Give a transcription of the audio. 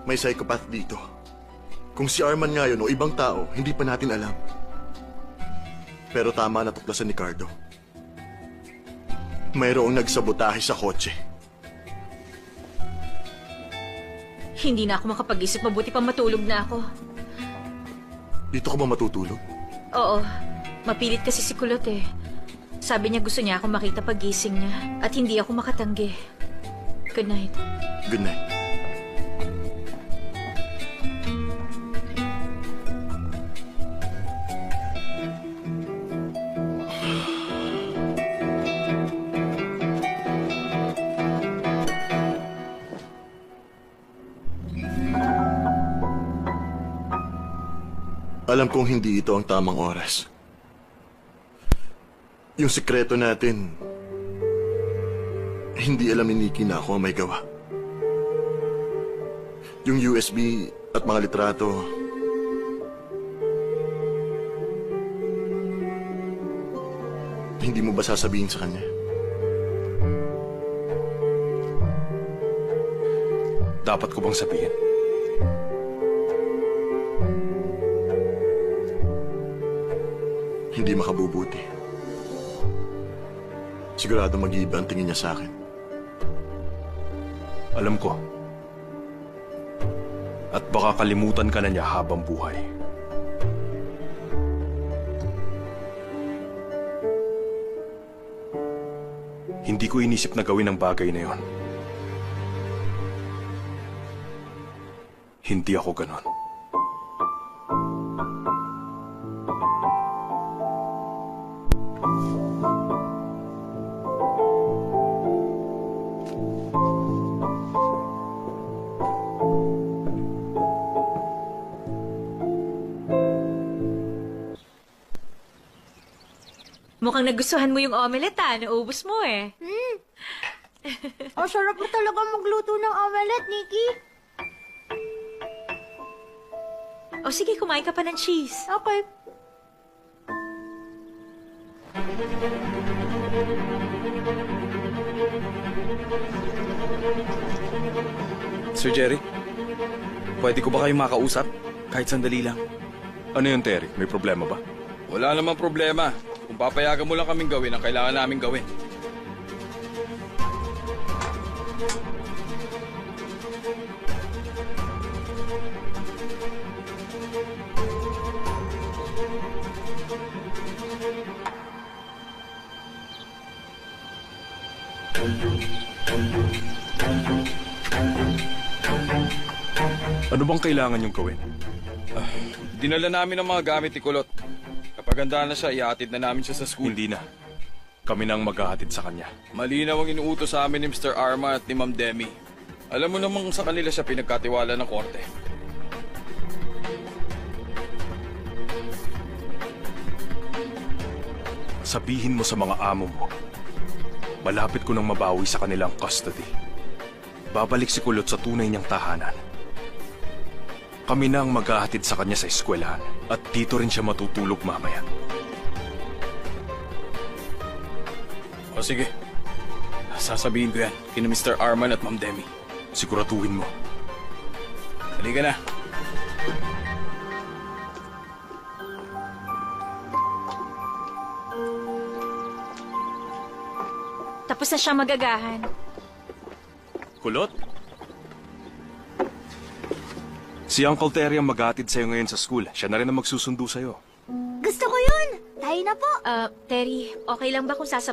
May psychopath dito. Kung si Arman nga yun o ibang tao, hindi pa natin alam. Pero tama na tuklasan ni Cardo. Mayroong nagsabotahe sa kotse. Hindi na ako makapag-isip. Mabuti pa matulog na ako. Dito ka ba matutulog? Oo. Mapilit kasi si Kulot eh. Sabi niya gusto niya ako makita pagising niya. At hindi ako makatanggi. Good night. Good night. Alam kong hindi ito ang tamang oras. Yung sikreto natin, hindi alam ni Nikki na ako ang may gawa. Yung USB at mga litrato, hindi mo ba sasabihin sa kanya? Dapat ko bang sabihin? Hindi makabubuti. Sigurado mag-iiba ang tingin niya sa akin. Alam ko. At baka kalimutan ka na niya habang buhay. Hindi ko inisip na gawin ang bagay na yon. Hindi ako ganon. Mukhang nagustuhan mo yung omelette Naubos mo eh. Ang sarap mo talaga magluto ng omelette, Nikki. O sige, kumain ka pa ng cheese. Okay. Sir Jerry, pwede ko ba kayong makausap? Kahit sandali lang. Ano yun, Terry? May problema ba? Wala namang problema. Kung papayagan mo lang kaming gawin ang kailangan naming gawin. Ano bang kailangan niyong gawin? Dinala namin ang mga gamit ni Kulot. Kapag handa na siya, ihatid na namin siya sa school. Hindi na. Kami nang maghahatid sa kanya. Malinaw ang inuutos sa amin ni Mr. Arma at ni Ma'am Demi. Alam mo namang sa kanila siya pinagkatiwala ng korte. Sabihin mo sa mga amo mo, malapit ko nang mabawi sa kanilang custody. Babalik si Kulot sa tunay niyang tahanan. Kami na ang maghahatid sa kanya sa eskwelahan at dito rin siya matutulog mamaya. O sige, sasabihin ko yan kina Mr. Arman at Ma'am Demi. Siguraduhin mo. Halika na. Tapos na siya magagahan. Kulot? Si Uncle Terry ang maghahatid sa'yo ngayon sa school. Siya na rin ang magsusundo sa'yo. Gusto ko yun. Tayo na po. Terry, okay lang ba kung sasabay